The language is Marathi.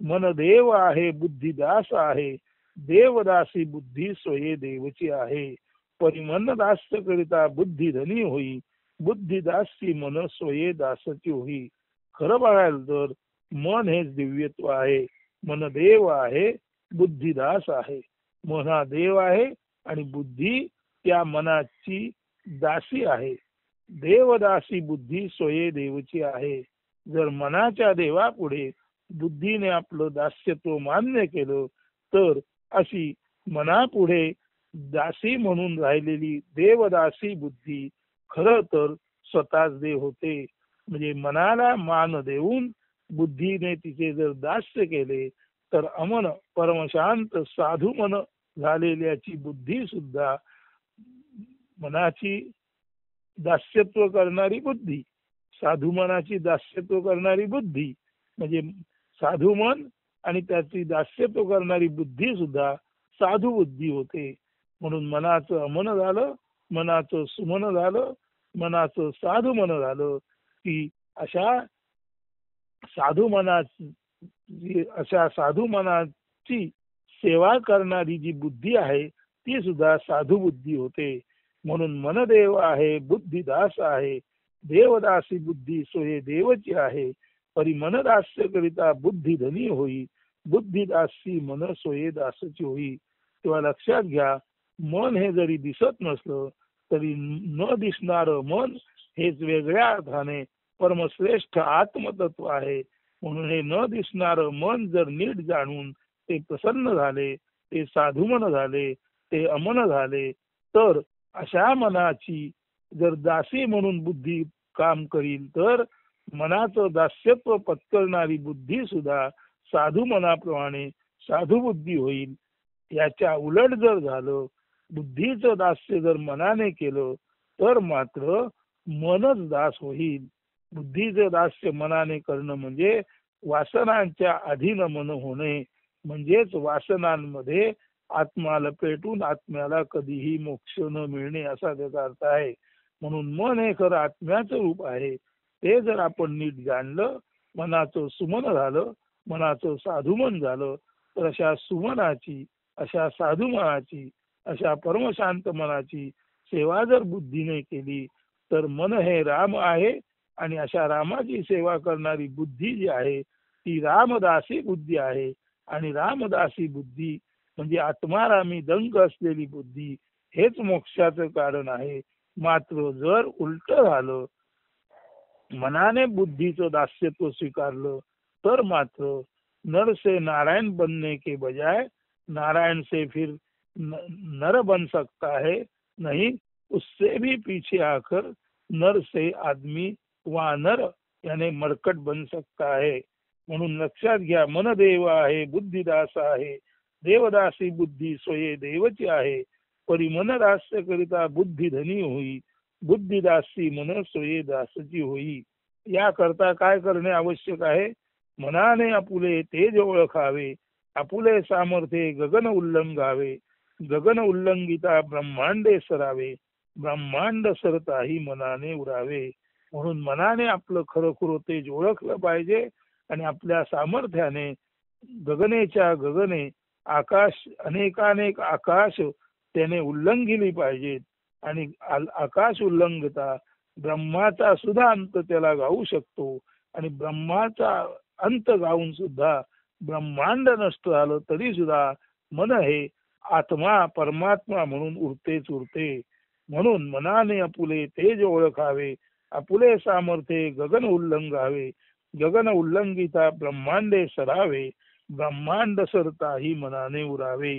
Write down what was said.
मन देव आहे बुद्धी दास आहे, देवदासी बुद्धी सोये देवची आहे. परी मन दास्य करिता बुद्धी धनी होई, बुद्धी दासी मन सोये दासची होई. खरं बघायला तर मन हेच दिव्यत्व आहे. मन देव आहे, बुद्धी दास आहे. मन हा देव आहे आणि बुद्धी त्या मनाची दासी आहे. देवदासी बुद्धी सोये देवची आहे. जर मनाच्या देवापुढे बुद्धीने आपलं दास्यत्व मान्य केलं तर अशी मनापुढे दासी म्हणून राहिलेली देवदासी बुद्धी खरं तर स्वतःच देव होते. म्हणजे मनाला मान देऊन बुद्धीने तिचे जर दास्य केले तर अमन परमशांत साधू मन झालेल्याची बुद्धी सुद्धा मनाची दास्यत्व करणारी बुद्धी, साधू मनाची दास्यत्व करणारी बुद्धी म्हणजे साधू मन आणि त्याची दास्यत्व करणारी बुद्धी सुद्धा साधू बुद्धी होते. म्हणून मनाचं अमन झालं, मनाचं सुमन झालं, मनाचं साधू मन झालं की अशा साधू मनाची सेवा करणारी जी बुद्धी आहे ती सुद्धा साधू बुद्धी होते. म्हणून मनदेव आहे बुद्धिदास आहे, देवदासी बुद्धी सोये देवची आहे. परी मनदास्य करिता बुद्धी धनी होई, बुद्धिदासी मन सोये दासची होई. तेव्हा लक्षात घ्या, मन हे जरी दिसत नसलं तरी न दिसणार मन हेच वेगळ्या अर्थाने परमश्रेष्ठ आत्मतत्व आहे. म्हणून हे न दिसणार मन जर नीट जाणून ते प्रसन्न झाले, ते साधू मन झाले, ते अमन झाले तर अशा मनाची जर दासी म्हणून बुद्धी काम करील तर मनाचं दास्यत्व पत्करणारी बुद्धी सुद्धा साधू मनाप्रमाणे साधू बुद्धी होईल. याच्या उलट जर झालं, बुद्धीचं दास्य जर मनाने केलं तर मात्र मनच दास होईल. बुद्धीचं दास्य मनाने करणं म्हणजे वासनांच्या अधीन मन होणे, म्हणजेच वासनांमध्ये आत्मा लपेटून आत्म्याला कधीही मोक्ष न मिळणे असा त्याचा अर्थ आहे. म्हणून मन हे खरं आत्म्याचं रूप आहे. ते जर आपण नीट जाणलं, मनाचं सुमन झालं, मनाचं साधुमन झालं तर अशा सुमनाची, अशा साधू मनाची, अशा परमशांत मनाची सेवा जर बुद्धीने केली तर मन हे राम आहे आणि अशा रामाची सेवा करणारी बुद्धी जी आहे ती रामदासी बुद्धी आहे. आणि रामदासी बुद्धी म्हणजे आत्मारामी दंग असलेली बुद्धी हेच मोक्षाचं कारण आहे. मात्र जर उलट झालं, मनाने बुद्धीचं दास्यत्व स्वीकारलं तर मात्र नर से नारायण बनने के बजाय नारायण से फिर नर बन सकता है, नहीं उससे भी पीछे आकर नर से आदमी वानर यानी मरकट बन सकता है. म्हणून लक्षात घ्या, मन देव आहे बुद्धिदास आहे, देवदासी बुद्धी सोये देवची आहे. परी मन दास्य करिता बुद्धी धनी होई, बुद्धिदासी मन सोये दासची होई. याकरता काय करणे आवश्यक आहे? मनाने आपुले तेज ओळखावे, आपुले सामर्थ्ये गगन उल्लंघावे, गगन उल्लंघिता ब्रह्मांडे सरावे, ब्रह्मांड सरताही मनाने उरावे. म्हणून मनाने आपलं खरोखर तेज ओळखलं पाहिजे आणि आपल्या सामर्थ्याने गगनेच्या गगने आकाश अनेकानेक आकाश त्याने उल्लंघिली पाहिजेत आणि आकाश उल्लंघता ब्रह्माचा सुद्धा अंत त्याला गाऊ शकतो आणि ब्रह्माचा अंत गाऊन सुद्धा ब्रह्मांड नष्ट झालं तरी सुद्धा मन हे आत्मा परमात्मा म्हणून उरतेच उरते. म्हणून मनाने आपुले तेज ओळखावे, आपुले सामर्थ्ये गगन उल्लंघावे, गगन उल्लंघिता ब्रह्मांडे सरावे, ब्रह्मांड सरताही मनाने उरावे.